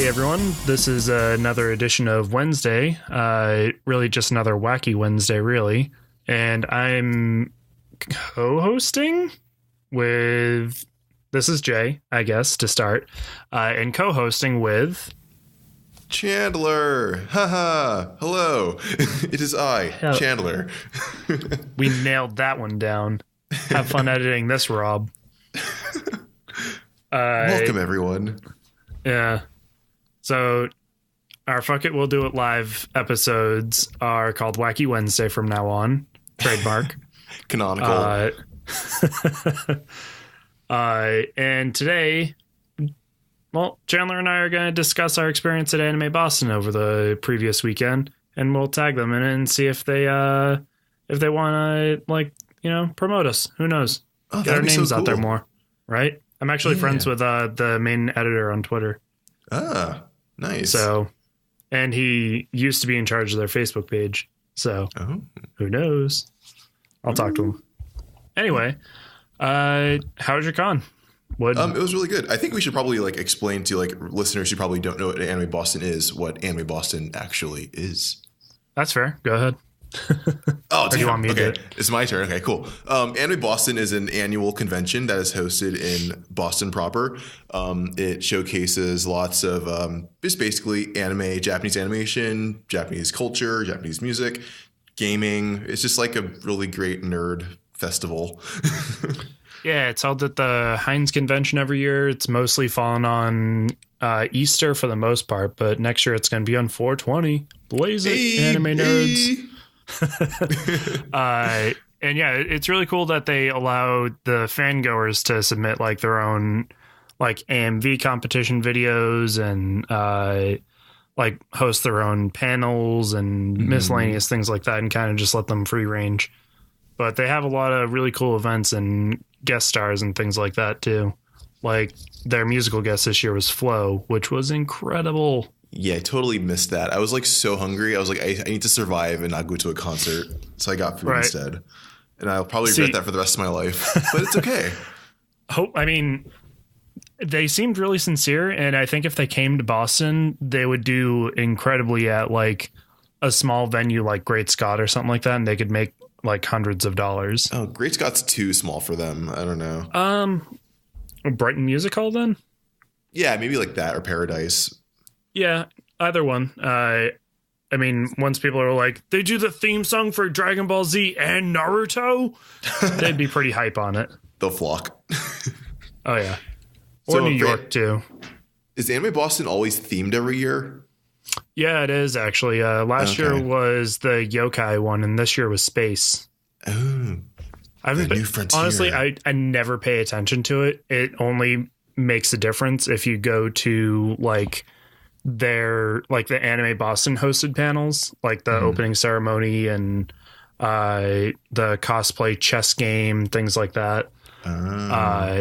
Hey everyone, this is another edition of Wednesday, really just another Wacky Wednesday, really, and I'm co-hosting with, this is Jay, I guess, to start, and co-hosting with... Chandler! Haha! Hello! It is I, Chandler. We nailed that one down. Have fun editing this, Rob. Welcome, everyone. Yeah. So our Fuck It, We'll Do It Live episodes are called Wacky Wednesday from now on. Trademark. Canonical. And today, well, Chandler and I are going to discuss our experience at Anime Boston over the previous weekend, and we'll tag them in it and see if they want to, promote us. Who knows? Oh, Get our names so cool. out there more, right? I'm actually friends with the main editor on Twitter. Ah, nice. So, and he used to be in charge of their Facebook page. So, Who knows? I'll talk to him. Anyway, how was your con? It was really good. I think we should probably explain to listeners who probably don't know what Anime Boston is, what Anime Boston actually is. That's fair. Go ahead. Oh, do you want me to do it? It's my turn. Okay, cool. Anime Boston is an annual convention that is hosted in Boston proper. It showcases lots of just basically anime, Japanese animation, Japanese culture, Japanese music, gaming. It's just like a really great nerd festival. Yeah, it's held at the Heinz Convention every year. It's mostly fallen on Easter for the most part, but next year it's going to be on 420. Blaze it, anime nerds. And yeah, it's really cool that they allow the fangoers to submit their own AMV competition videos and host their own panels and miscellaneous things like that, and kind of just let them free range. But they have a lot of really cool events and guest stars and things like that too. Like their musical guest this year was Flo, which was incredible. Yeah, I totally missed that. I was so hungry. I was I need to survive and not go to a concert. So I got food instead. And I'll probably regret that for the rest of my life. But it's okay. They seemed really sincere. And I think if they came to Boston, they would do incredibly at a small venue like Great Scott or something like that. And they could make hundreds of dollars. Oh, Great Scott's too small for them. I don't know. Brighton Music Hall then? Yeah, maybe that or Paradise. Yeah, either one. Once people are they do the theme song for Dragon Ball Z and Naruto, they'd be pretty hype on it. They'll flock. Oh, yeah. Or New York, too. Is Anime Boston always themed every year? Yeah, it is, actually. Last year was the yokai one, and this year was space. Oh, New Frontier. Honestly, I never pay attention to it. It only makes a difference if you go to, their the Anime Boston hosted panels, the opening ceremony and the cosplay chess game, things like that. And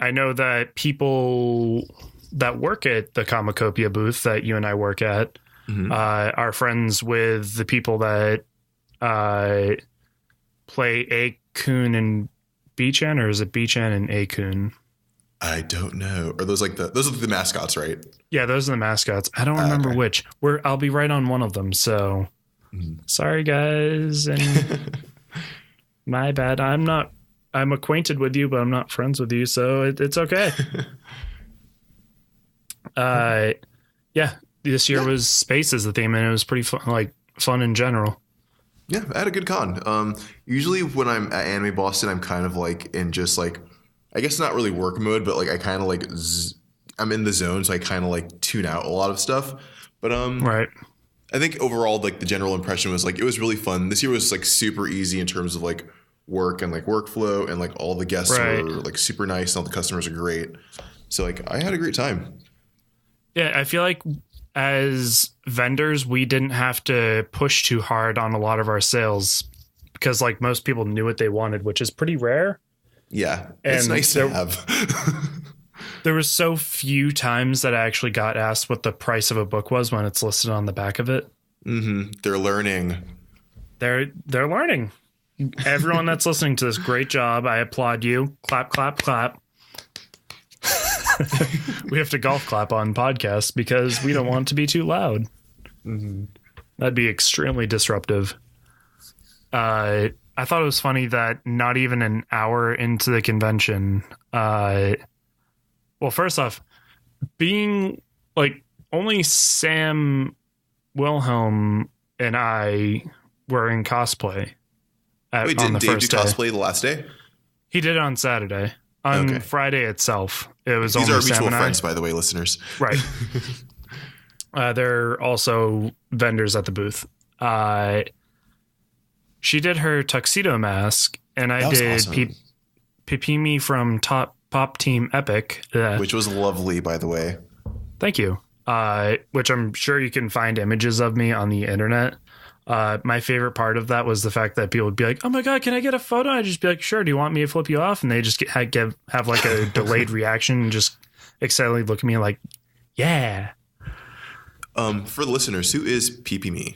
I know that people that work at the Comicopia booth that you and I work at are friends with the people that play A-kun and B-chan, or is it B-chan and A-kun? I don't know. Are those those are the mascots, right? Yeah, those are the mascots. I don't remember which. I'll be right on one of them. So sorry, guys, and my bad. I'm acquainted with you, but I'm not friends with you, so it's okay. Yeah, this year was space as the theme, and it was pretty fun in general. Yeah, I had a good con. Usually when I'm at Anime Boston, I'm kind of in just I guess not really work mode, but I kind of I'm in the zone, so I kind of tune out a lot of stuff. But right. I think overall the general impression was it was really fun. This year was super easy in terms of work and workflow, and all the guests were super nice, and all the customers are great. So I had a great time. Yeah, I feel as vendors, we didn't have to push too hard on a lot of our sales because most people knew what they wanted, which is pretty rare. Yeah, it's nice to have. There was so few times that I actually got asked what the price of a book was when it's listed on the back of it. Mm-hmm. They're learning. They're learning. Everyone that's listening to this, great job. I applaud you. Clap, clap, clap. We have to golf clap on podcasts because we don't want it to be too loud. Mm-hmm. That'd be extremely disruptive. I thought it was funny that not even an hour into the convention, well, first off, being like only Sam Wilhelm and I were in cosplay. Wait, didn't Dave do cosplay the last day? He did it on Saturday. On Friday itself, it was These only are Sam mutual and friends, by the way, listeners. Right. They're also vendors at the booth. She did her tuxedo mask, and I did awesome. Pipimi from Pop Team Epic. Which was lovely, by the way. Thank you. Which I'm sure you can find images of me on the internet. My favorite part of that was the fact that people would be like, "Oh my God, can I get a photo?" I'd just be like, "Sure. Do you want me to flip you off?" And they just have like a delayed reaction and just excitedly look at me like, "Yeah." For the listeners, who is Pipimi?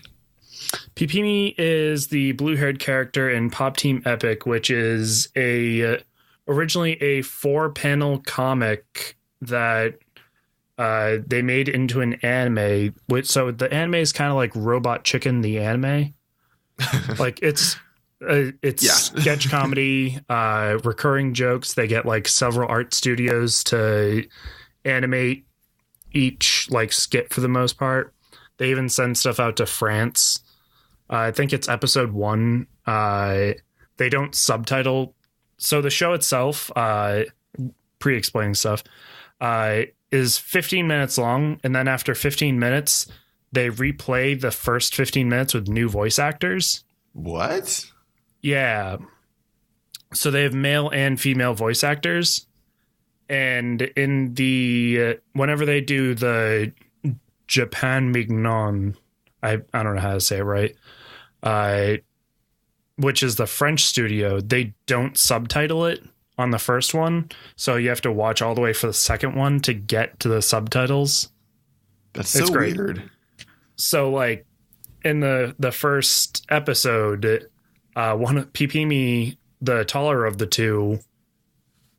Pipimi is the blue-haired character in Pop Team Epic, which is originally a 4-panel comic that they made into an anime. So the anime is kind of like Robot Chicken, the anime. Like it's sketch comedy, recurring jokes. They get like several art studios to animate each like skit for the most part. They even send stuff out to France. I think it's episode 1. They don't subtitle. So the show itself, pre-explaining stuff, is 15 minutes long. And then after 15 minutes, they replay the first 15 minutes with new voice actors. What? Yeah. So they have male and female voice actors. And in the whenever they do the Japan Mignon, I don't know how to say it right, which is the French studio, they don't subtitle it on the first one. So you have to watch all the way for the second one to get to the subtitles. That's so weird. So like in the first episode, one of Pipimi, the taller of the two,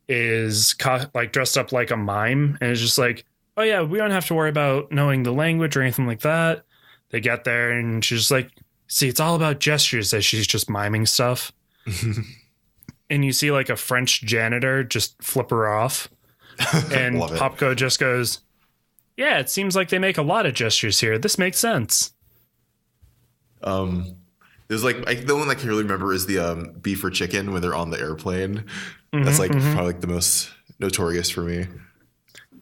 is like dressed up like a mime and is just like, "Oh yeah, we don't have to worry about knowing the language or anything like that." They get there and she's just like, "See, it's all about gestures," as she's just miming stuff. And you see like a French janitor just flip her off. And Popko just goes, "Yeah, it seems like they make a lot of gestures here. This makes sense." There's like the one I can really remember is the beef or chicken when they're on the airplane. That's like probably like the most notorious for me.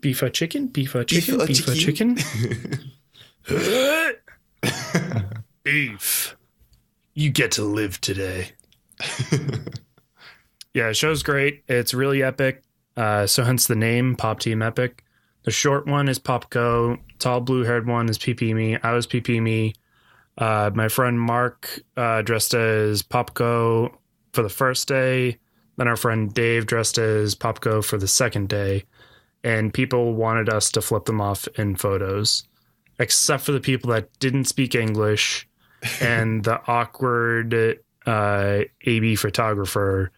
Beef or chicken, beef or chicken, beef or chicken. Beef. You get to live today. Yeah, the show's great. It's really epic. So hence the name, Pop Team Epic. The short one is Popko. Tall blue-haired one is Pipimi. I was Pipimi. My friend Mark dressed as Popko for the first day. Then our friend Dave dressed as Popko for the second day. And people wanted us to flip them off in photos, except for the people that didn't speak English and the awkward AB photographer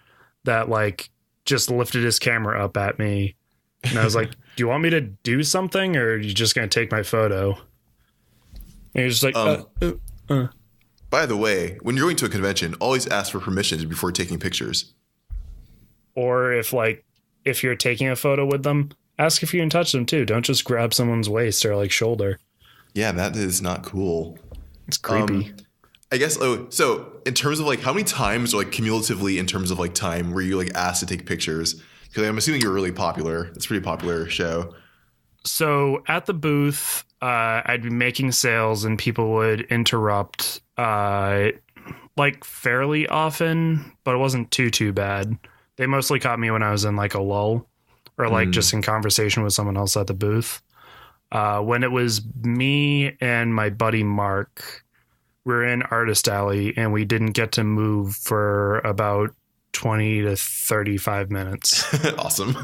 that like just lifted his camera up at me. And I was like, "Do you want me to do something or are you just going to take my photo?" And he was just like, By the way, when you're going to a convention, always ask for permission before taking pictures. Or if you're taking a photo with them, ask if you can touch them too. Don't just grab someone's waist or like shoulder. Yeah, that is not cool. It's creepy. I guess. Oh, so in terms of like how many times, or like cumulatively in terms of like time, were you like asked to take pictures? Because I'm assuming you're really popular. It's a pretty popular show. So at the booth, I'd be making sales and people would interrupt like fairly often, but it wasn't too bad. They mostly caught me when I was in like a lull or like just in conversation with someone else at the booth. When it was me and my buddy Mark, we were in Artist Alley and we didn't get to move for about 20 to 35 minutes. Awesome.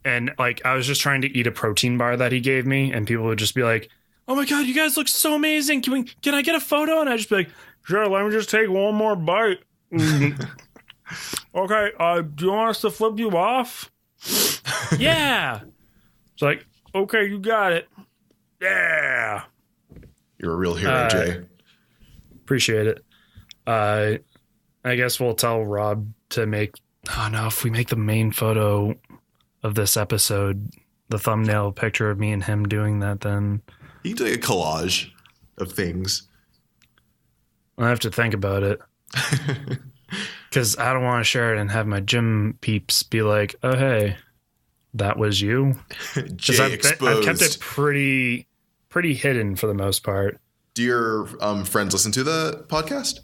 And like I was just trying to eat a protein bar that he gave me, and people would just be like, "Oh my God, you guys look so amazing. Can I get a photo?" And I'd just be like, "Sure, let me just take one more bite." Okay, do you want us to flip you off? Yeah. It's like, okay, you got it. Yeah. You're a real hero, Jay. Appreciate it. I guess we'll tell Rob to make... Oh, no, if we make the main photo of this episode the thumbnail picture of me and him doing that, then... You can do like a collage of things. I have to think about it. Because I don't want to share it and have my gym peeps be like, oh, hey, that was you? Jay exposed. I've kept it pretty hidden for the most part. Do your friends listen to the podcast?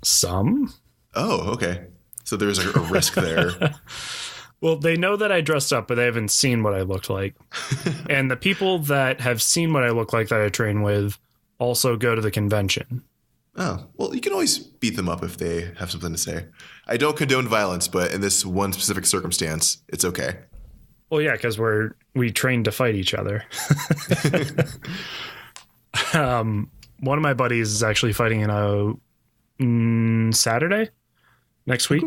Some. Oh, okay. So there's a risk there. Well, they know that I dressed up, but they haven't seen what I looked like. And the people that have seen what I look like that I train with also go to the convention. Oh, well, you can always beat them up if they have something to say. I don't condone violence, but in this one specific circumstance, it's okay. Well, yeah, because we train to fight each other. One of my buddies is actually fighting in a Saturday next week,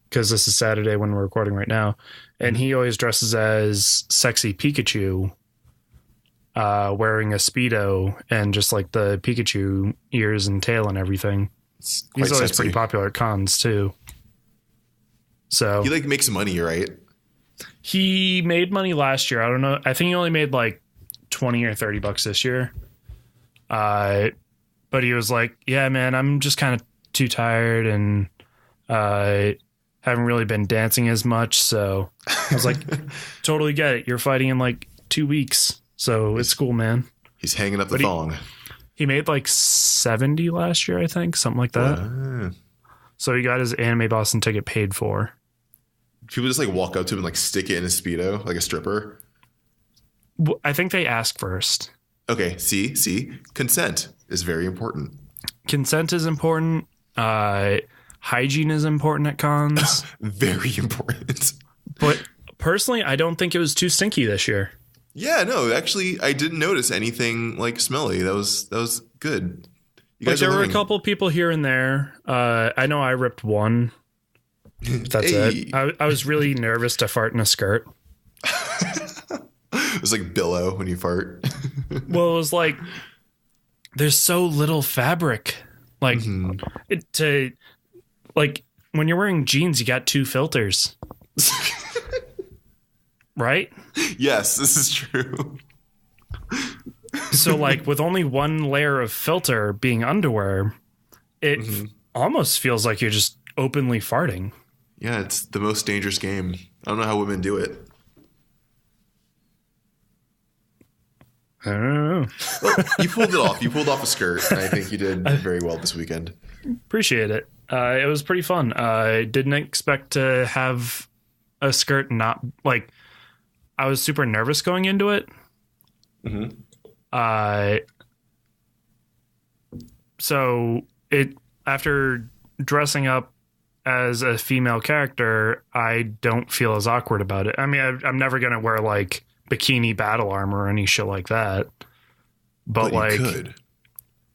because this is Saturday when we're recording right now, and he always dresses as sexy Pikachu, wearing a Speedo and just like the Pikachu ears and tail and everything. He's always sexy. pretty popular at cons too. So he like makes money, right? He made money last year. I don't know. I think he only made like $20 or $30 this year. But he was like, yeah, man, I'm just kind of too tired and haven't really been dancing as much. So I was like, totally get it. You're fighting in like 2 weeks. So it's cool, man. He's hanging up the thong. He made like 70 last year, I think, something like that. So he got his Anime Boston ticket paid for. People just like walk up to him and like stick it in a Speedo, like a stripper. I think they ask first. Okay. See, consent is very important. Consent is important. Hygiene is important at cons. Very important. But personally, I don't think it was too stinky this year. Yeah, no, actually, I didn't notice anything like smelly. That was good. You guys there were a couple people here and there. I know I ripped one. That's it. I was really nervous to fart in a skirt. It was like billow when you fart. Well, it was like there's so little fabric. Like like when you're wearing jeans, you got 2 filters. Right? Yes, this is true. So like with only one layer of filter being underwear, it almost feels like you're just openly farting. Yeah, it's the most dangerous game. I don't know how women do it. I don't know. Well, you pulled it off. You pulled off a skirt, and I think you did very well this weekend. Appreciate it. It was pretty fun. I didn't expect to have a skirt not like... I was super nervous going into it. So after dressing up as a female character, I don't feel as awkward about it. I mean, I'm never going to wear like bikini battle armor or any shit like that. But like, you could.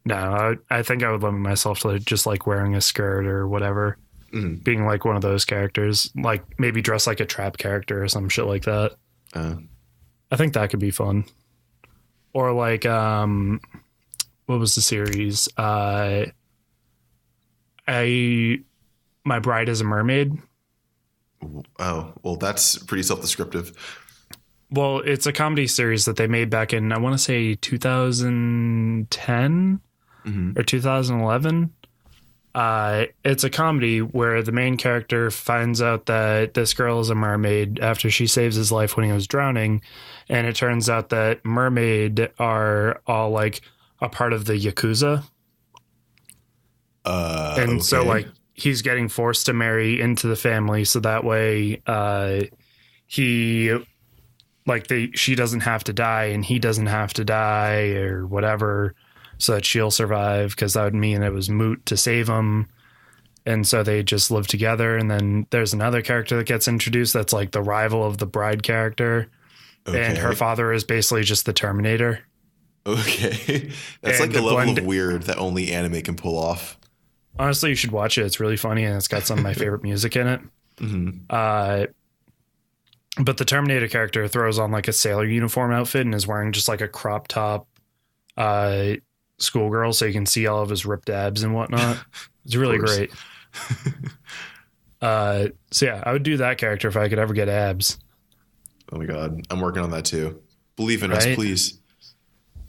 No, I think I would limit myself to just like wearing a skirt or whatever. Being like one of those characters, like maybe dress like a trap character or some shit like that. I think that could be fun. Or like, what was the series? My Bride is a Mermaid. Oh, well, that's pretty self-descriptive. Well, it's a comedy series that they made back in, I want to say 2010 or 2011. It's a comedy where the main character finds out that this girl is a mermaid after she saves his life when he was drowning. And it turns out that mermaid are all like a part of the Yakuza. And so like he's getting forced to marry into the family. So that way, she doesn't have to die and he doesn't have to die or whatever, so that she'll survive, because that would mean it was moot to save him. And so they just live together. And then there's another character that gets introduced that's like the rival of the bride character. Okay. And her father is basically just the Terminator. Okay. That's and like a level of weird that only anime can pull off. Honestly, you should watch it. It's really funny and it's got some of my favorite music in it. But the Terminator character throws on like a sailor uniform outfit and is wearing just like a crop top schoolgirl, so you can see all of his ripped abs and whatnot. It's really great. So yeah, I would do that character if I could ever get abs. Oh my god, I'm working on that too. Believe in us, please.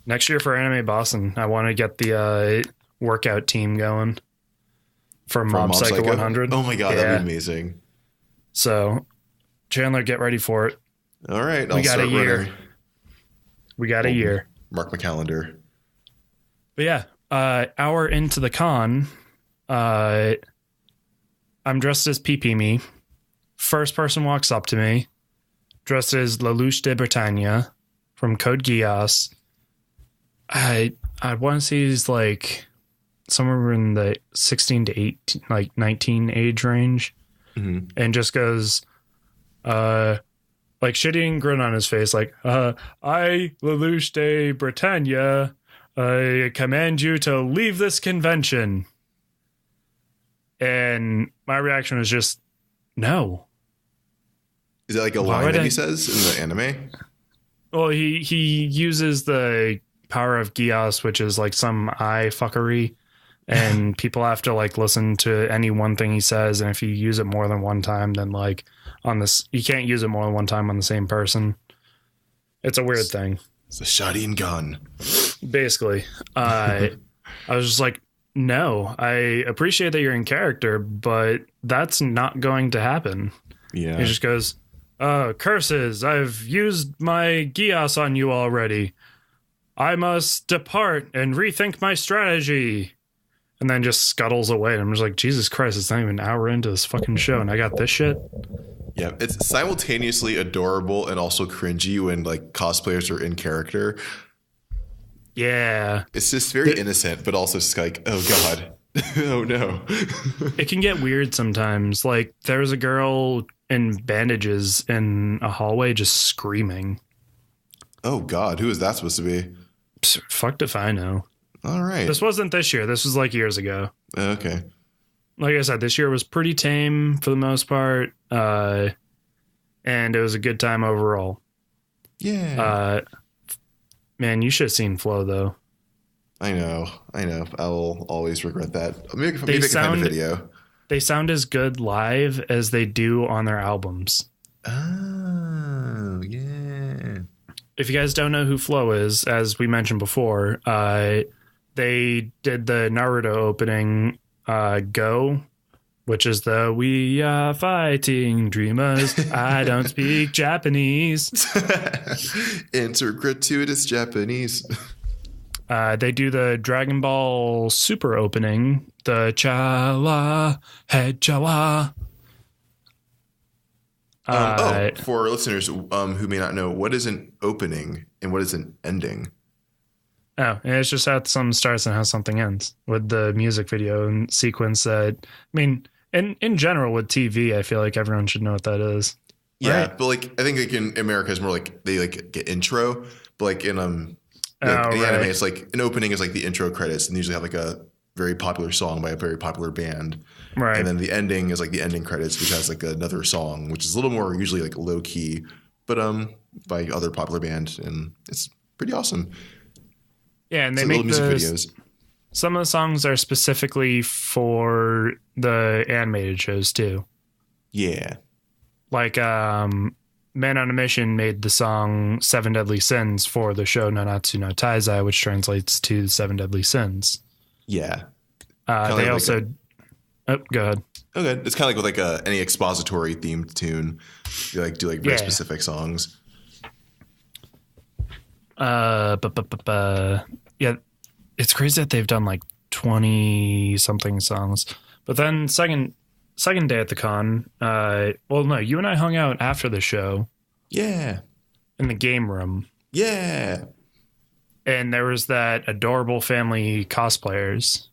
Next year for Anime Boston, I want to get the workout team going for Mob Psycho 100. Oh my god, that'd be amazing. So Chandler, get ready for it. All right, we got a year. We got a year. Mark my calendar. But yeah, hour into the con, I'm dressed as PP Me. First person walks up to me, dressed as Lelouch de Bretagne from Code Geass. I want to say he's like somewhere in the 16 to 18, like 19 age range, and just goes, like shitting grin on his face, like, I, Lelouch de Bretagne, I command you to leave this convention. And my reaction was just, no. Is that like a line that he says in the anime? Well, he uses the power of Geass, which is like some eye fuckery, and people have to like listen to any one thing he says, and if you use it more than one time, then like on this, you can't use it more than one time on the same person. It's a weird thing. It's a shotgun gun. Basically. I was just like, no, I appreciate that you're in character, but that's not going to happen. Yeah. He just goes, curses, I've used my Geass on you already. I must depart and rethink my strategy. And then just scuttles away. And I'm just like, Jesus Christ, it's not even an hour into this fucking show, and I got this shit. Yeah, it's simultaneously adorable and also cringy when like cosplayers are in character. Yeah. It's just very innocent, but also just like, oh God. Oh no. It can get weird sometimes. Like there's a girl in bandages in a hallway just screaming. Oh God, who is that supposed to be? Fucked if I know. All right. This wasn't this year. This was like years ago. Okay. Like I said, this year was pretty tame for the most part. And it was a good time overall. Yeah. Man, you should have seen Flo though. I know. I will always regret that. Maybe I can find a video. They sound as good live as they do on their albums. Oh, yeah. If you guys don't know who Flo is, as we mentioned before, they did the Naruto opening, Go, which is the "We are fighting dreamers. I don't speak Japanese." Enter gratuitous Japanese. They do the Dragon Ball Super opening, the Chala Head Chala. For listeners who may not know, what is an opening and what is an ending? Oh, and it's just how something starts and how something ends with the music video and sequence that, I mean, in general with TV, I feel like everyone should know what that is. Yeah, right? but like I think like in America it's more like they like get intro, but like in in the anime it's like an opening is like the intro credits and they usually have like a very popular song by a very popular band. Right. And then the ending is like the ending credits, which has like another song, which is a little more usually like low key, but by other popular band, and it's pretty awesome. Yeah, and they it's make like little music videos. Some of the songs are specifically for the animated shows too. Yeah. Like Man on a Mission made the song Seven Deadly Sins for the show Nanatsu no Taizai, which translates to Seven Deadly Sins. Yeah. They also... Oh, go ahead. Okay. It's kind of like with like any expository themed tune. You like do like very specific songs. Yeah, it's crazy that they've done like 20 something songs. But then second day at the con, well, no, you and I hung out after the show. Yeah. In the game room. Yeah. And there was that adorable family cosplayers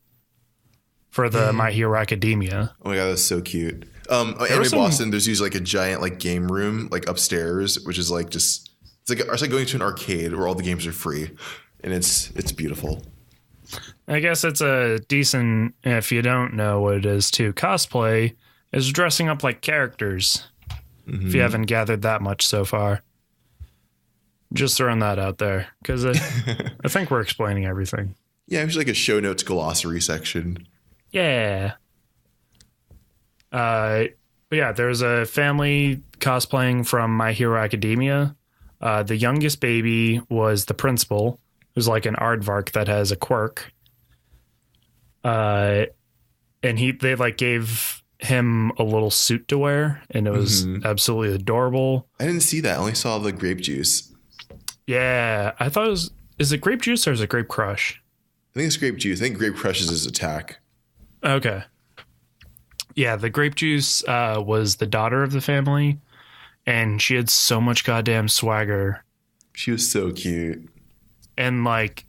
for the My Hero Academia. Oh my God, that's so cute. Anime Boston, there's usually like a giant like game room like upstairs, which is like just it's like going to an arcade where all the games are free, and it's beautiful. I guess it's a decent, if you don't know what it is too, cosplay is dressing up like characters. If you haven't gathered that much so far. Just throwing that out there because I think we're explaining everything. Yeah, it's like a show notes glossary section. Yeah. But yeah, there's a family cosplaying from My Hero Academia. The youngest baby was the principal, who's like an aardvark that has a quirk. And they like gave him a little suit to wear, and it was absolutely adorable. I didn't see that. I only saw the grape juice. Yeah, I thought is it grape juice or is it grape crush? I think it's grape juice. I think grape crushes his attack. Okay. Yeah, the grape juice was the daughter of the family, and she had so much goddamn swagger. She was so cute. And like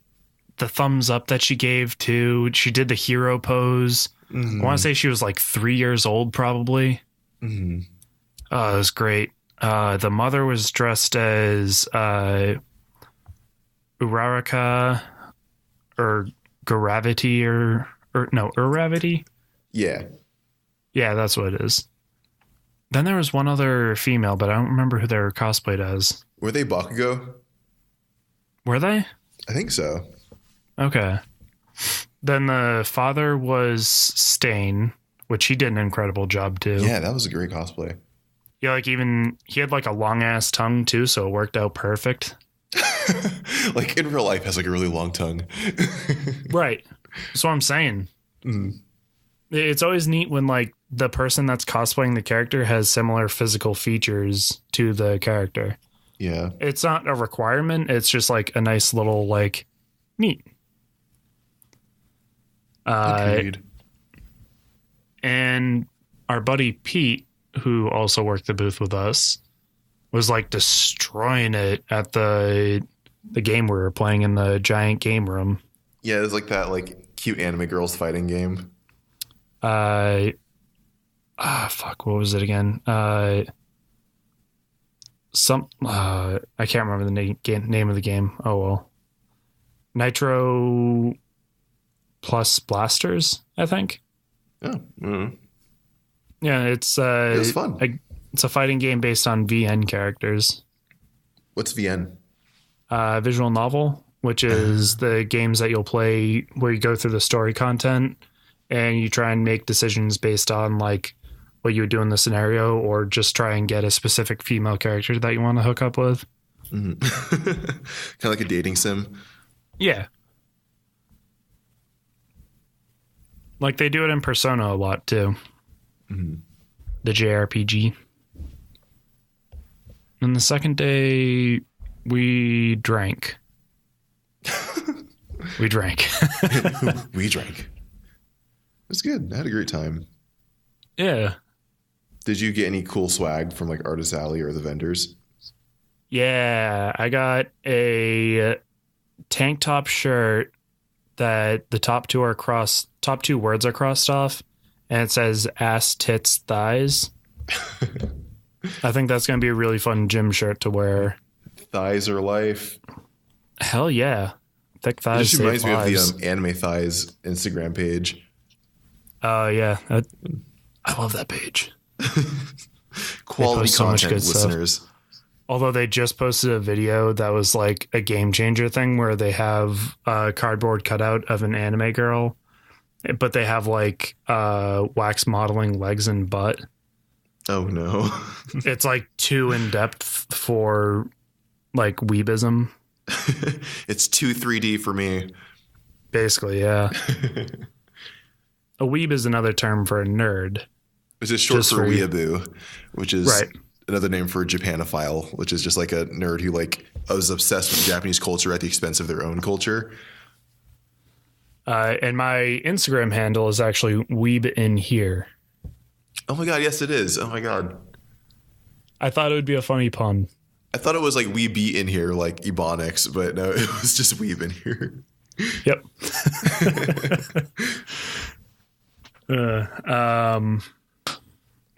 the thumbs up that she gave too. She did the hero pose. I want to say she was like 3 years old probably. Oh, it was great. The mother was dressed as Uraraka or Gravity or no, Uravity? Yeah. Yeah, that's what it is. Then there was one other female, but I don't remember who they were cosplayed as. Were they Bakugo? Were they? I think so. Okay. Then the father was Stain, which he did an incredible job too. Yeah, that was a great cosplay. Yeah, like even he had like a long ass tongue too, so it worked out perfect. Like in real life has like a really long tongue. Right. That's what I'm saying. It's always neat when like the person that's cosplaying the character has similar physical features to the character. Yeah. It's not a requirement. It's just like a nice little like neat. Agreed. And our buddy Pete, who also worked the booth with us, was like destroying it at the game we were playing in the giant game room. Yeah, it was like that like cute anime girls fighting game. Fuck, what was it again? I can't remember the name of the game. Oh well. Nitro plus Blasters, I think. Oh. Yeah, it was fun. It's a fighting game based on VN characters. What's VN? Visual novel, which is the games that you'll play where you go through the story content and you try and make decisions based on like what you would do in the scenario, or just try and get a specific female character that you want to hook up with. Kind of like a dating sim. Yeah. Like they do it in Persona a lot too. The JRPG. And the second day we drank. We drank. We drank. It was good. I had a great time. Yeah. Did you get any cool swag from like Artist Alley or the vendors? Yeah, I got a tank top shirt that the top two words are crossed off, and it says ass, tits, thighs. I think that's going to be a really fun gym shirt to wear. Thighs are life. Hell yeah. Thick thighs. It just reminds me of the Anime Thighs Instagram page. Oh, yeah. I love that page. Quality content, listeners. Stuff. Although they just posted a video that was like a game changer thing where they have a cardboard cutout of an anime girl, but they have like wax modeling legs and butt. Oh no. It's like too in depth for like weebism. It's too 3D for me. Basically, yeah. A weeb is another term for a nerd. It's just short for weeaboo, which is another name for a Japanophile, which is just like a nerd who like was obsessed with Japanese culture at the expense of their own culture. And my Instagram handle is actually Weeb in here. Oh my god, yes it is. Oh my god. I thought it would be a funny pun. I thought it was like we be in here like Ebonics, but no, it was just Weeb in here. Yep.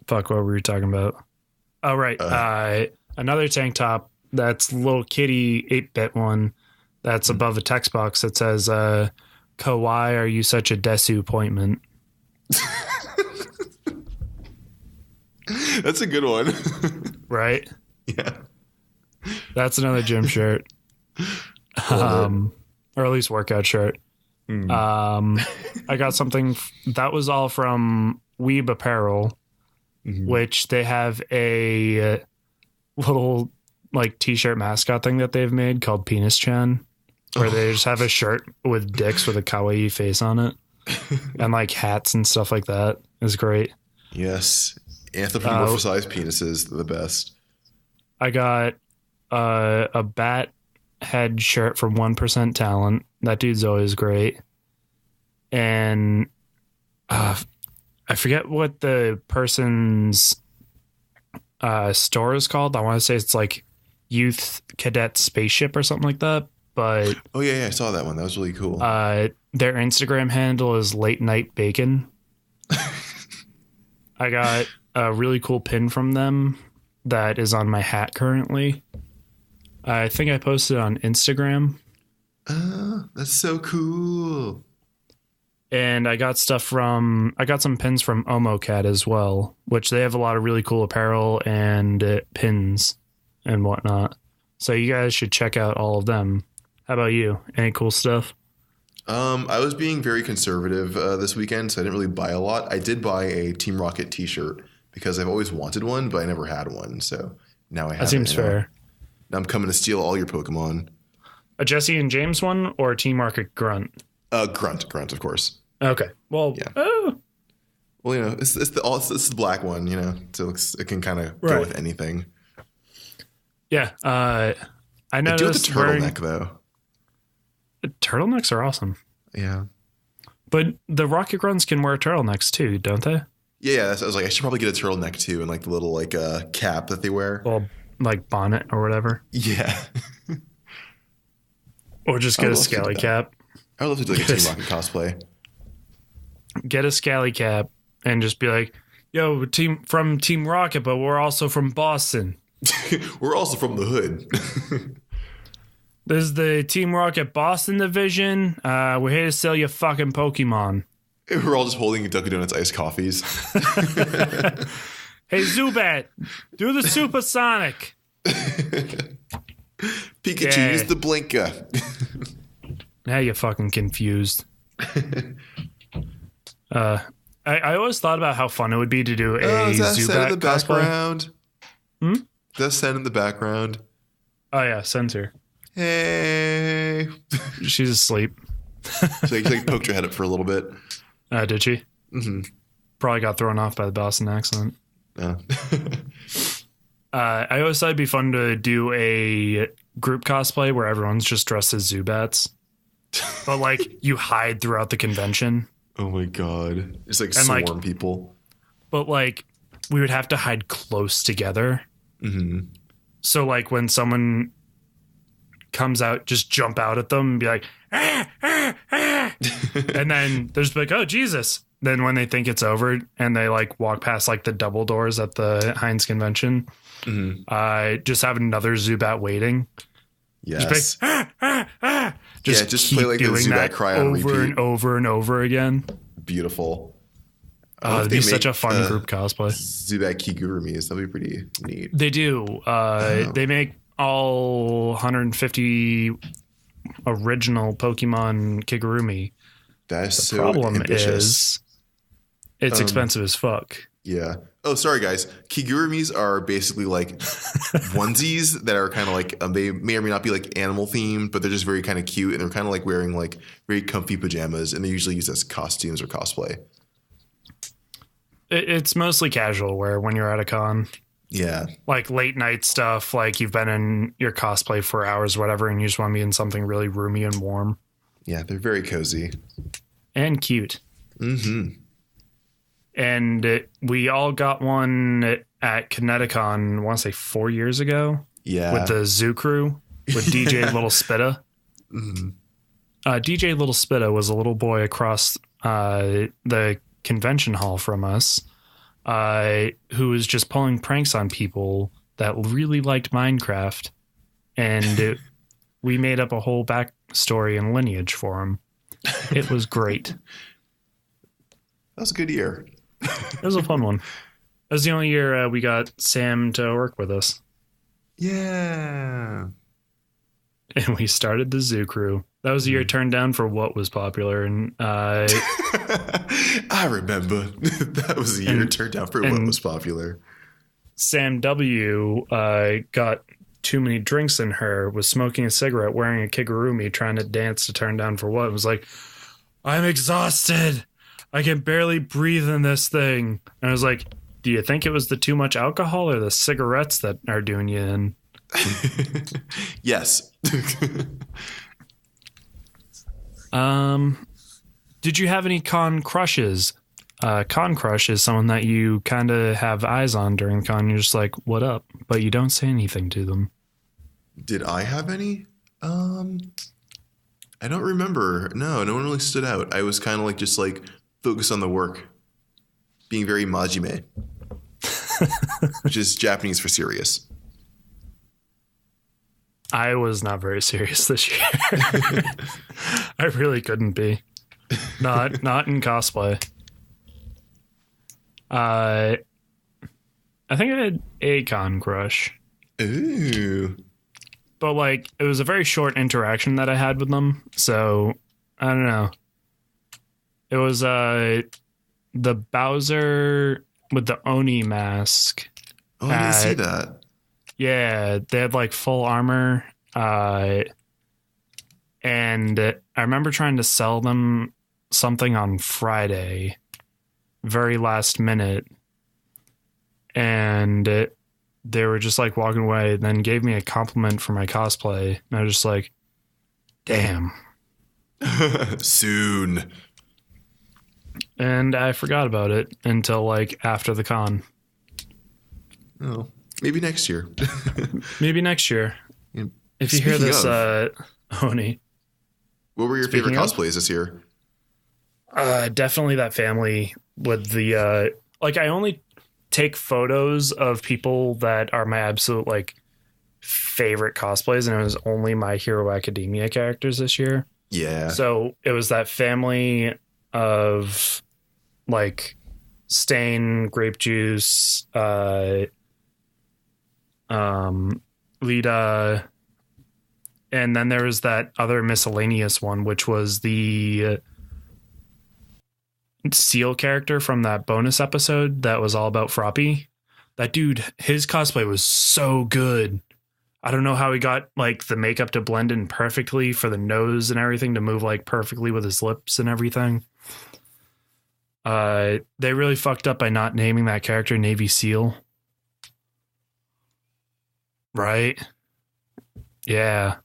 Fuck, what were we talking about? Oh, right. Another tank top that's little kitty 8-bit one that's above a text box that says, Kawaii, are you such a desu appointment? That's a good one. Right? Yeah. That's another gym shirt. Or at least workout shirt. I got something that was all from Weeb Apparel, which they have a little like t-shirt mascot thing that they've made called Penis Chan, where they just have a shirt with dicks with a kawaii face on it and like hats and stuff like that. It's great. Yes. Anthropomorphized penises, they're the best. I got a bat head shirt from 1% Talent. That dude's always great. And I forget what the person's store is called. I want to say it's like Youth Cadet Spaceship or something like that. But oh yeah, I saw that one. That was really cool. Their Instagram handle is Late Night Bacon. I got a really cool pin from them that is on my hat currently. I think I posted it on Instagram. That's so cool. And I got some pins from OmoCat as well, which they have a lot of really cool apparel and pins and whatnot. So you guys should check out all of them. How about you? Any cool stuff? I was being very conservative this weekend, so I didn't really buy a lot. I did buy a Team Rocket t-shirt because I've always wanted one, but I never had one. So now I have it. That seems fair. Now I'm coming to steal all your Pokemon. A Jesse and James one or Team Rocket Grunt? Grunt, of course. Okay. Well, yeah. Well, you know, it's the black one, you know, so it can kind of go with anything. Yeah. I noticed I do have the turtleneck though. Turtlenecks are awesome. Yeah. But the Rocket Grunts can wear turtlenecks too, don't they? Yeah. I was like, I should probably get a turtleneck too, and like the little like cap that they wear. Well, like bonnet or whatever. Yeah. Or just get a scally cap. I would love to do like a Team Rocket cosplay. Get a scally cap and just be like, yo, from Team Rocket, but we're also from Boston. We're also from the hood. This is the Team Rocket Boston division. We're here to sell you fucking Pokemon. We're all just holding Dunkin' Donuts iced coffees. Hey, Zubat, do the supersonic. Pikachu, use the blinker. Now you're fucking confused. I always thought about how fun it would be to do a Zubat in the cosplay. Background? That's Sen in the background. Oh yeah, Sen's here. Hey. She's asleep. So you like poked your head up for a little bit. Did she? Mm-hmm. Probably got thrown off by the Boston accent. Yeah. I always thought it'd be fun to do a group cosplay where everyone's just dressed as Zubats. But like you hide throughout the convention. Oh my god. It's like swarm people. But like we would have to hide close together. Mm-hmm. So like when someone comes out, just jump out at them and be like, ah, ah, ah. And then they're just like, oh, Jesus. Then when they think it's over and they like walk past like the double doors at the Heinz convention, just have another Zubat waiting. Yes. Just, like, ah, ah, ah. Just play like the Zubat cry on repeat. Over and over and over again. Beautiful. It'd be such a fun group cosplay. Zubat Kigurumis. That'd be pretty neat. They do. They make all 150 original Pokemon Kigurumi. That's the so problem ambitious. Is it's expensive as fuck. Yeah. Oh, sorry guys. Kigurumis are basically like onesies that are kind of like they may or may not be like animal themed, but they're just very kind of cute and they're kind of like wearing like very comfy pajamas, and they're usually used as costumes or cosplay. It's mostly casual wear when you're at a con. Yeah. Like late night stuff, like you've been in your cosplay for hours, whatever, and you just want to be in something really roomy and warm. Yeah, they're very cozy. And cute. Mm-hmm. And we all got one at Kineticon, I want to say 4 years ago. Yeah. With the Zoo Crew, with DJ Little Spitta. Mm-hmm. DJ Little Spitta was a little boy across the convention hall from us, who was just pulling pranks on people that really liked Minecraft. And we made up a whole backstory and lineage for him. It was great. That was a good year. It was a fun one. was the only year we got Sam to work with us. Yeah. And we started the Zoo Crew. That was the year turned down for what was popular. And I remember. That was the year turned down for what was popular. Sam W. Got too many drinks in her, was smoking a cigarette, wearing a kigurumi, trying to dance to turn down for what. It was like, I'm exhausted. I can barely breathe in this thing. And I was like, do you think it was the too much alcohol or the cigarettes that are doing you in? Yes. Did you have any con crushes? Con crush is someone that you kind of have eyes on during the con. You're just like, what up? But you don't say anything to them. Did I have any? I don't remember. No one really stood out. I was kind of like just like focused on the work, being very majime, which is Japanese for serious. I was not very serious this year. I really couldn't be. Not in cosplay. I think I had a con crush. Ooh. But like it was a very short interaction that I had with them. So I don't know. It was the Bowser with the Oni mask. Oh, I didn't see that. Yeah, they had like full armor. And I remember trying to sell them something on Friday, very last minute. And they were just like walking away, then gave me a compliment for my cosplay. And I was just like, damn. Soon. And I forgot about it until like after the con. Oh, maybe next year. Maybe next year. Yeah. If you hear this, Oni. What were your favorite cosplays this year? Definitely that family with the like. I only take photos of people that are my absolute like favorite cosplays, and it was only My Hero Academia characters this year. Yeah. So it was that family of like Stain, Grape Juice, Lita, and then there was that other miscellaneous one, which was the Seal character from that bonus episode that was all about Froppy. That dude, his cosplay was so good. I don't know how he got like the makeup to blend in perfectly for the nose and everything to move like perfectly with his lips and everything. They really fucked up by not naming that character Navy SEAL. Right? Yeah.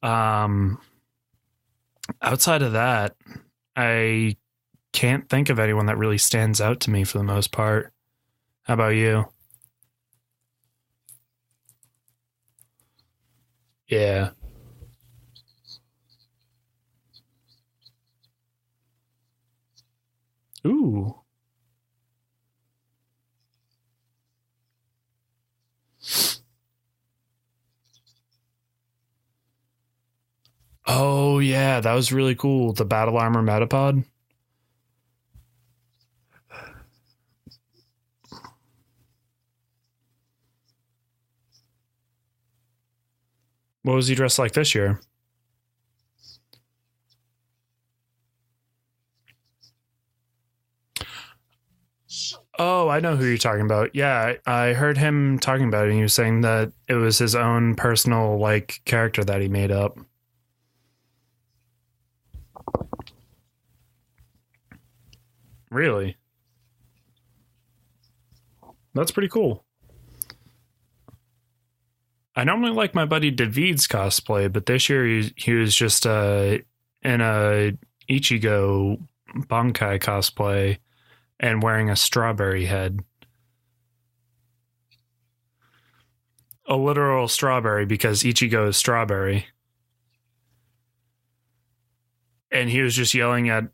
Outside of that, I can't think of anyone that really stands out to me for the most part. How about you? Yeah. Ooh. Oh, yeah, that was really cool. The Battle Armor Metapod. What was he dressed like this year? Oh, I know who you're talking about. Yeah, I heard him talking about it, and he was saying that it was his own personal, like, character that he made up. Really? That's pretty cool. I normally like my buddy David's cosplay, but this year he was just in a Ichigo Bankai cosplay and wearing a strawberry head. A literal strawberry because Ichigo is strawberry. And he was just yelling at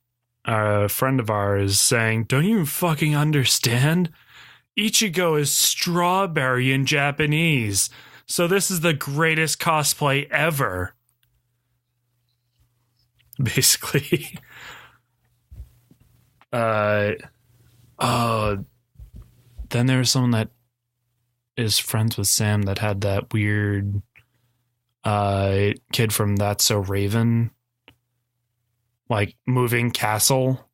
a friend of ours saying, "Don't you fucking understand? Ichigo is strawberry in Japanese. So this is the greatest cosplay ever." Basically. then there was someone that is friends with Sam that had that weird kid from That's So Raven, like moving castle.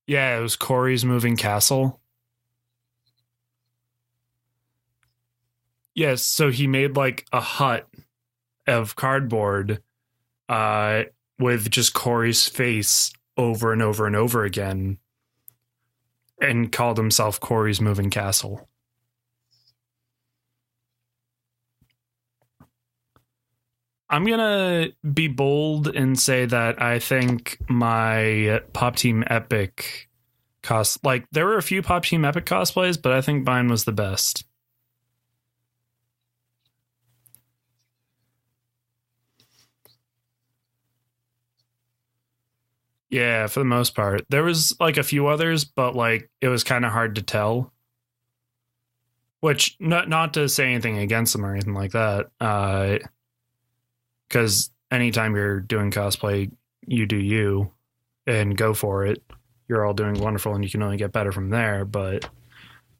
Yeah, it was Corey's Moving Castle. Yes, so he made like a hut of cardboard with just Corey's face over and over and over again and called himself Corey's Moving Castle. I'm going to be bold and say that I think my Pop Team Epic there were a few Pop Team Epic cosplays, but I think mine was the best. Yeah, for the most part. There was like a few others, but like it was kind of hard to tell. Which not to say anything against them or anything like that. Because anytime you're doing cosplay, you do you and go for it. You're all doing wonderful and you can only get better from there. But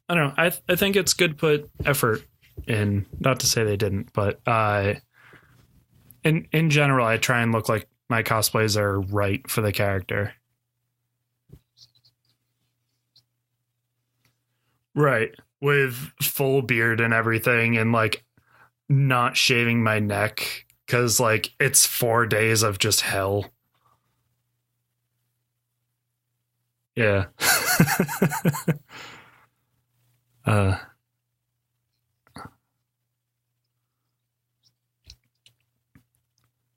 I don't know. I think it's good to put effort in. Not to say they didn't, but in general, I try and look like my cosplays are right for the character. Right. With full beard and everything and like not shaving my neck because like it's 4 days of just hell. Yeah.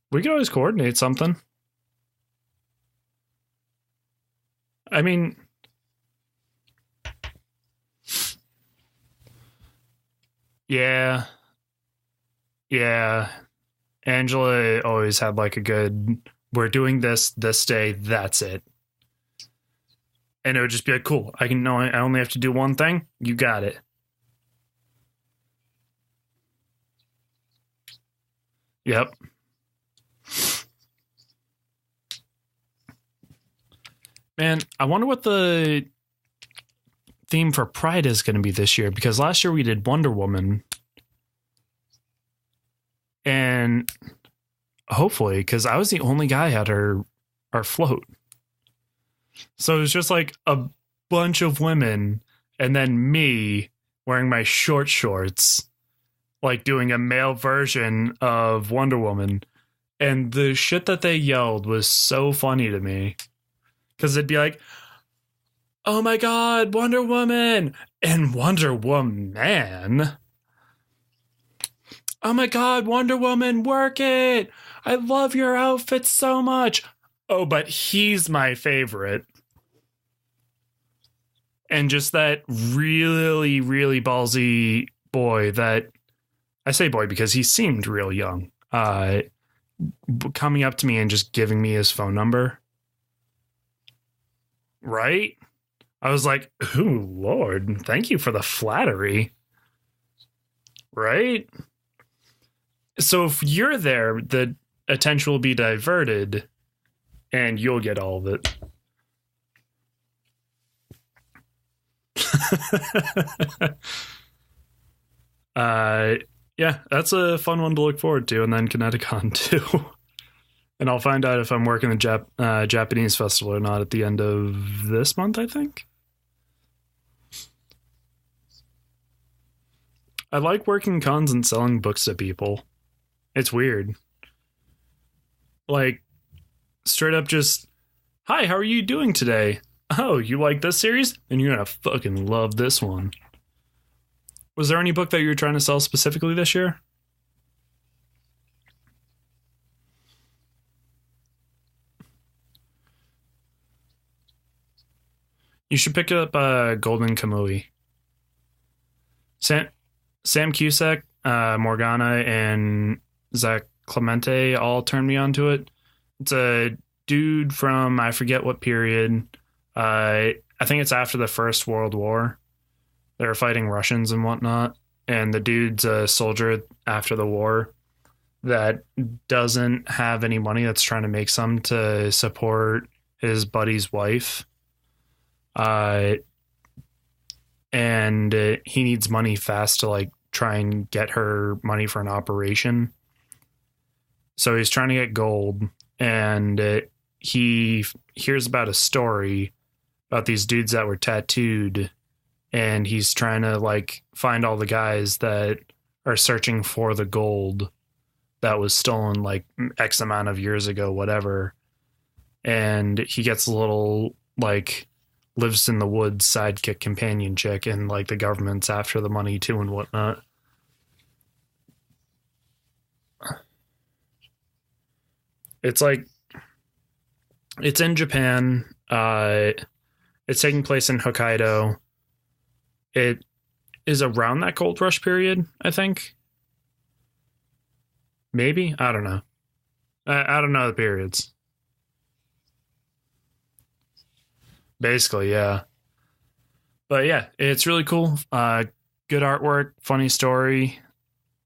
We could always coordinate something. I mean, yeah. Yeah. Angela always had like a good, we're doing this day, that's it. And it would just be like, cool, I only have to do one thing. You got it. Yep. Man, I wonder what the theme for Pride is going to be this year, because last year we did Wonder Woman. And hopefully, because I was the only guy at our float. So it was just like a bunch of women and then me wearing my short shorts, like doing a male version of Wonder Woman. And the shit that they yelled was so funny to me. Because it'd be like, oh my God, Wonder Woman and Wonder Woman. Oh my God, Wonder Woman, work it. I love your outfit so much. Oh, but he's my favorite. And just that really, really ballsy boy that, I say boy because he seemed real young, coming up to me and just giving me his phone number. Right? I was like, oh, Lord, thank you for the flattery. Right? So if you're there, the attention will be diverted and you'll get all of it. Yeah, that's a fun one to look forward to. And then Kineticon too. And I'll find out if I'm working the Japanese festival or not at the end of this month, I think. I like working cons and selling books to people. It's weird. Like, straight up just, hi, how are you doing today? Oh, you like this series? Then you're going to fucking love this one. Was there any book that you were trying to sell specifically this year? You should pick up Golden Kamui. Sam Cusack, Morgana, and Zach Clemente all turned me onto it. It's a dude from, I forget what period. I think it's after the First World War. They were fighting Russians and whatnot. And the dude's a soldier after the war that doesn't have any money, that's trying to make some to support his buddy's wife. And he needs money fast to like try and get her money for an operation. So he's trying to get gold, and he hears about a story about these dudes that were tattooed, and he's trying to like find all the guys that are searching for the gold that was stolen like X amount of years ago, whatever. And he gets a little like lives in the woods sidekick companion chick, and like the government's after the money too and whatnot. It's like, it's in Japan. It's taking place in Hokkaido. It is around that gold rush period, I think. Maybe? I don't know. I don't know the periods. Basically, yeah. But yeah, it's really cool. Good artwork, funny story,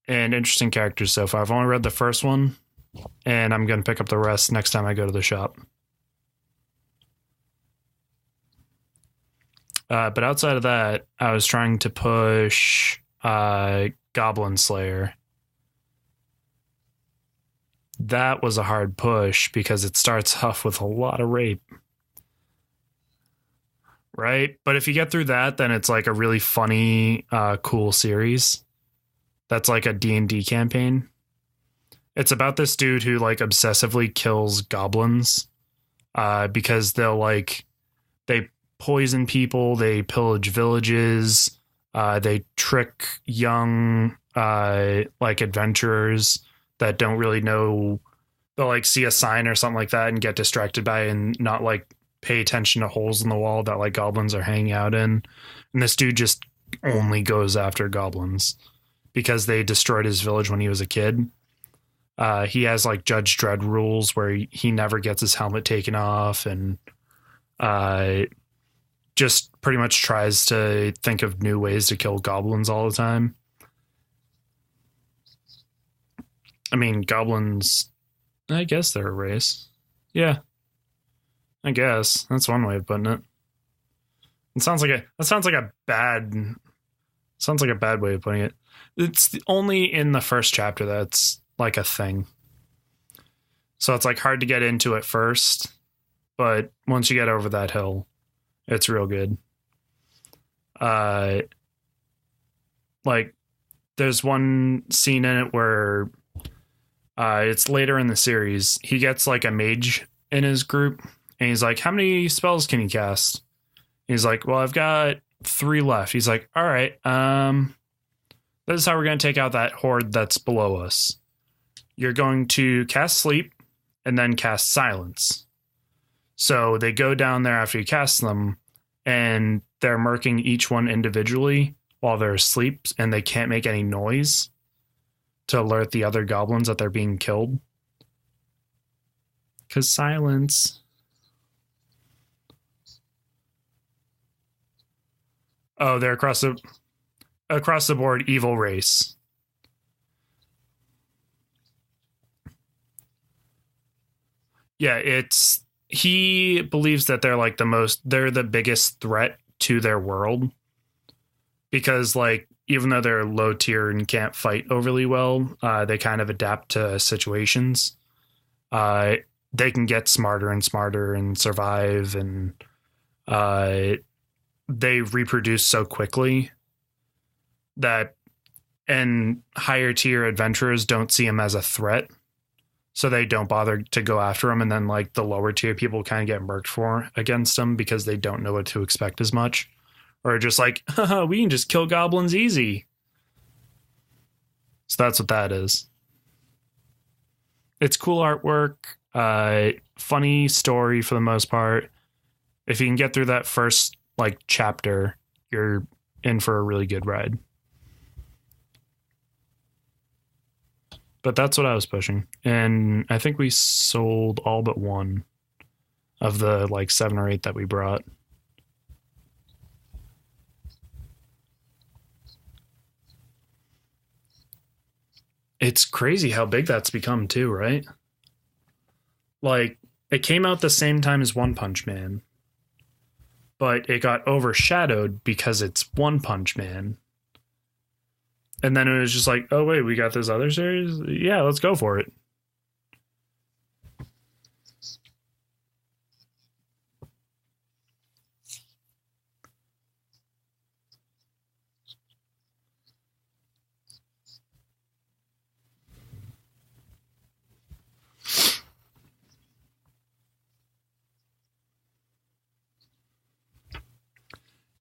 and interesting characters so far. I've only read the first one, and I'm going to pick up the rest next time I go to the shop. But outside of that, I was trying to push Goblin Slayer. That was a hard push because it starts off with a lot of rape. Right? But if you get through that, then it's like a really funny, cool series. That's like a D&D campaign. It's about this dude who like obsessively kills goblins because they poison people, they pillage villages, they trick young like adventurers that don't really know. They'll like see a sign or something like that and get distracted by it and not like pay attention to holes in the wall that like goblins are hanging out in. And this dude just only goes after goblins because they destroyed his village when he was a kid. He has like Judge Dredd rules where he never gets his helmet taken off, and just pretty much tries to think of new ways to kill goblins all the time. I mean, goblins, I guess they're a race. Yeah, I guess that's one way of putting it. It sounds like a bad way of putting it. It's only in the first chapter that's like a thing. So it's like hard to get into it first, but once you get over that hill, it's real good. Like there's one scene in it where it's later in the series. He gets like a mage in his group, and he's like, "How many spells can you cast?" He's like, "Well, I've got 3 left." He's like, "All right, this is how we're going to take out that horde that's below us. You're going to cast sleep and then cast silence." So they go down there after you cast them, and they're marking each one individually while they're asleep, and they can't make any noise to alert the other goblins that they're being killed. 'Cause silence. Oh, they're across the board evil race. Yeah, he believes that they're like they're the biggest threat to their world, because like even though they're low tier and can't fight overly well, they kind of adapt to situations. They can get smarter and smarter and survive, and they reproduce so quickly that, and higher tier adventurers don't see them as a threat, so they don't bother to go after them. And then like the lower tier people kind of get murked against them because they don't know what to expect as much, or just like, haha, we can just kill goblins easy. So that's what that is. It's cool artwork, funny story for the most part. If you can get through that first like chapter, you're in for a really good ride. But that's what I was pushing. And I think we sold all but one of the like 7 or 8 that we brought. It's crazy how big that's become too, right? Like, it came out the same time as One Punch Man, but it got overshadowed because it's One Punch Man. And then it was just like, oh, wait, we got this other series? Yeah, let's go for it.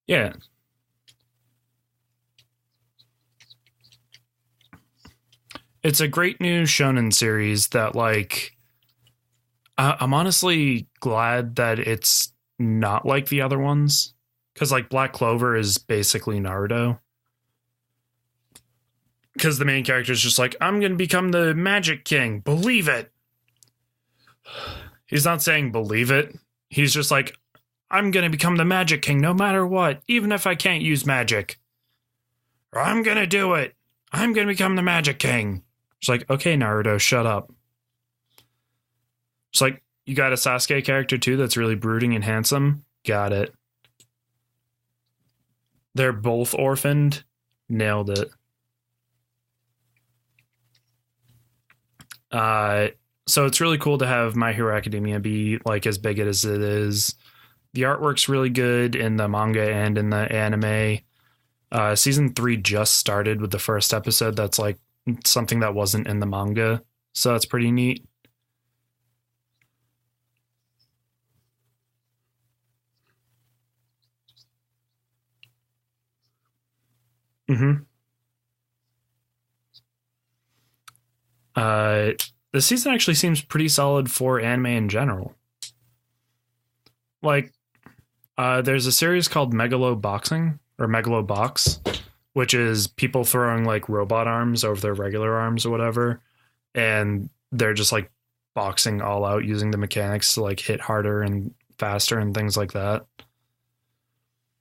Yeah. It's a great new shonen series that, like, I'm honestly glad that it's not like the other ones. Because, like, Black Clover is basically Naruto. Because the main character is just like, I'm going to become the Magic King. Believe it. He's not saying believe it. He's just like, I'm going to become the Magic King no matter what, even if I can't use magic. Or I'm going to do it. I'm going to become the Magic King. It's like, okay, Naruto, shut up. It's like, you got a Sasuke character too that's really brooding and handsome? Got it. They're both orphaned? Nailed it. So it's really cool to have My Hero Academia be like as big as it is. The artwork's really good in the manga and in the anime. Season 3 just started with the first episode that's like something that wasn't in the manga. So that's pretty neat. Mm-hmm. The season actually seems pretty solid for anime in general. Like, there's a series called Megalo Boxing or Megalo Box, which is people throwing like robot arms over their regular arms or whatever, and they're just like boxing all out using the mechanics to like hit harder and faster and things like that.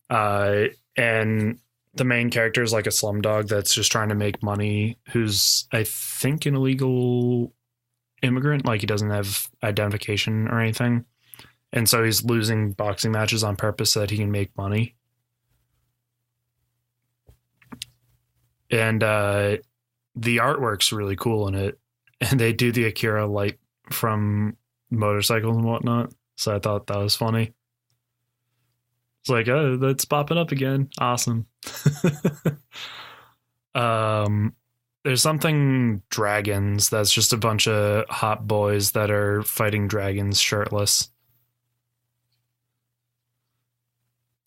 And the main character is like a slumdog that's just trying to make money, who's I think an illegal immigrant, like he doesn't have identification or anything. And so he's losing boxing matches on purpose so that he can make money. And the artwork's really cool in it. And they do the Akira light from motorcycles and whatnot. So I thought that was funny. It's like, oh, that's popping up again. Awesome. There's something dragons that's just a bunch of hot boys that are fighting dragons shirtless.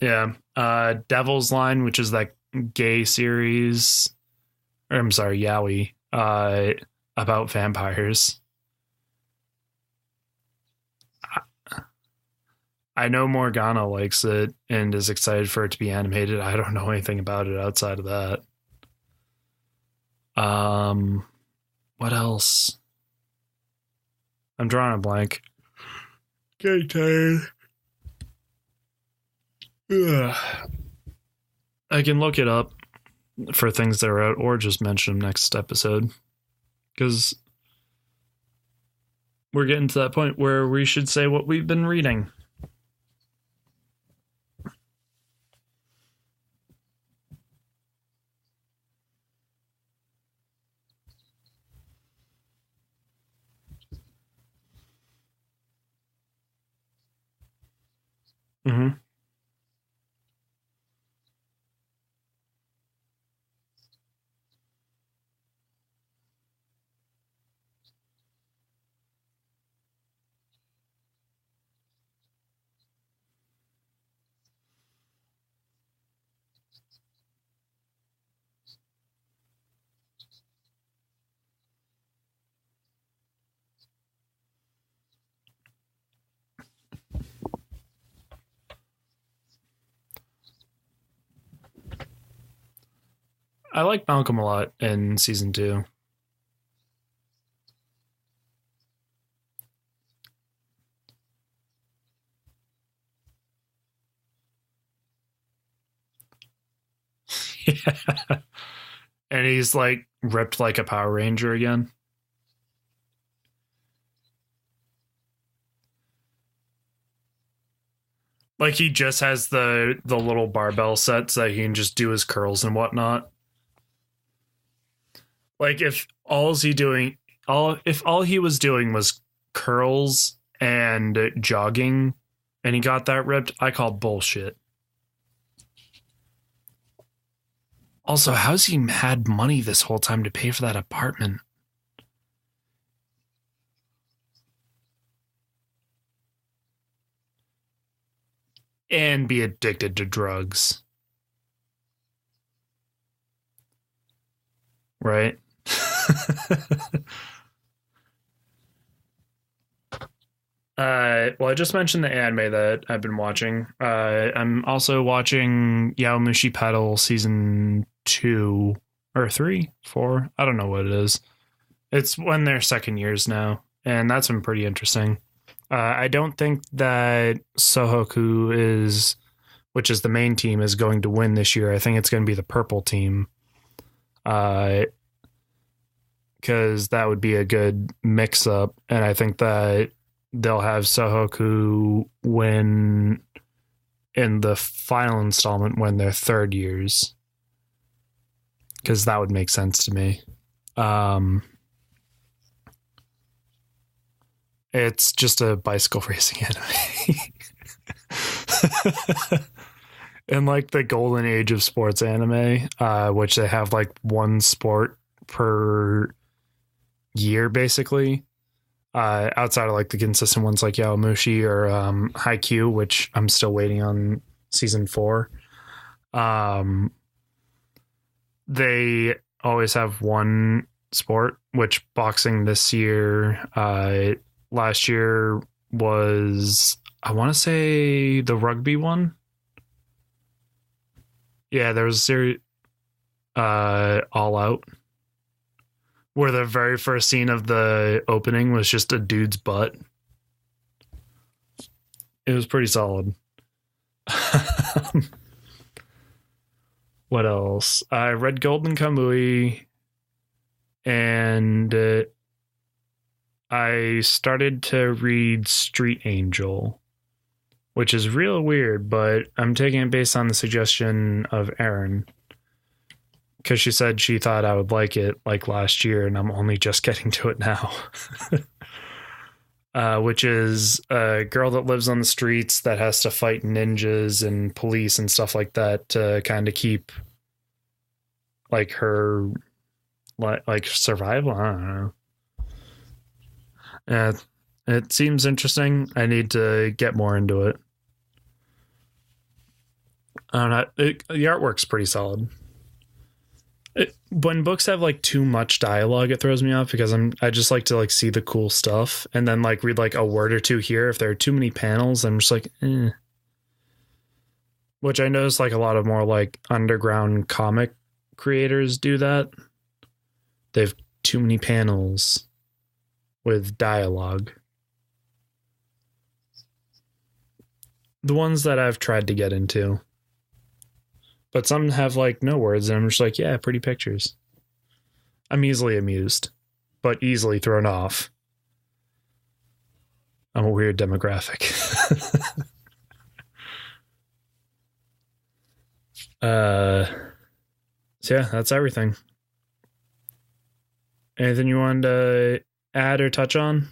Yeah. Devil's Line, which is that gay series, or I'm sorry, yaoi, about vampires. I know Morgana likes it and is excited for it to be animated. I don't know anything about it outside of that. What else? I'm drawing a blank. Getting tired. Ugh. I can look it up for things that are out or just mention them next episode. Because we're getting to that point where we should say what we've been reading. Mm-hmm. I like Malcolm a lot in season 2. Yeah. And he's like ripped like a Power Ranger again. Like he just has the little barbell sets that he can just do his curls and whatnot. Like if all he was doing was curls and jogging and he got that ripped, I call bullshit. Also, how's he had money this whole time to pay for that apartment? And be addicted to drugs. Right? Well, I just mentioned the anime that I've been watching. I'm also watching Yaomushi Pedal season 2 or 3, 4. I don't know what it is. It's when they're second years now, and that's been pretty interesting. I don't think that Sohoku is, which is the main team, is going to win this year. I think it's going to be the purple team. Because that would be a good mix-up, and I think that they'll have Sohoku win in the final installment when they're third years. Because that would make sense to me. It's just a bicycle racing anime. In like the golden age of sports anime, which they have like one sport per year, basically. Outside of like the consistent ones like Yaomushi or Haikyuu, which I'm still waiting on season 4. They always have one sport, which boxing this year, last year was, I want to say, the rugby one. Yeah, there was a series, All Out, where the very first scene of the opening was just a dude's butt. It was pretty solid. What else? I read Golden Kamui, and I started to read Street Angel, which is real weird, but I'm taking it based on the suggestion of Erin, because she said she thought I would like it like last year, and I'm only just getting to it now. Which is a girl that lives on the streets that has to fight ninjas and police and stuff like that to kind of keep like her like survival. I don't know. Yeah, it seems interesting. I need to get more into it. I don't know. The artwork's pretty solid. When books have like too much dialogue, it throws me off, because I just like to like see the cool stuff and then like read like a word or two here. If there are too many panels, I'm just like, eh. Which I notice like a lot of more like underground comic creators do that. They have too many panels with dialogue. The ones that I've tried to get into. But some have like no words, and I'm just like, yeah, pretty pictures. I'm easily amused, but easily thrown off. I'm a weird demographic. So yeah, that's everything. Anything you wanted to add or touch on?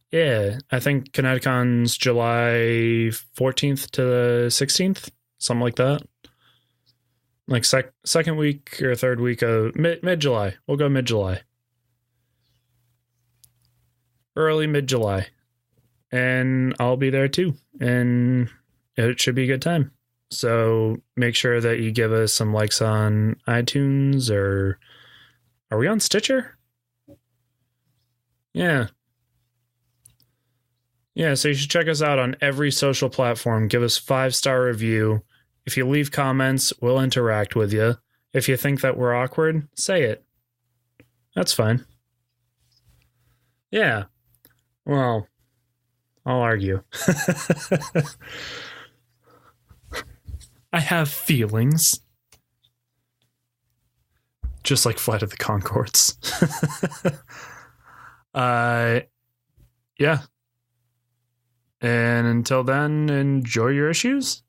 Yeah, I think Kineticons July 14th to the 16th, something like that. Like second week or third week of mid-July. We'll go mid-July. Early mid-July. And I'll be there too. And it should be a good time. So make sure that you give us some likes on iTunes, or are we on Stitcher? Yeah. Yeah, so you should check us out on every social platform. Give us 5-star review. If you leave comments, we'll interact with you. If you think that we're awkward, say it. That's fine. Yeah. Well, I'll argue. I have feelings. Just like Flight of the Conchords. Yeah. And until then, enjoy your issues.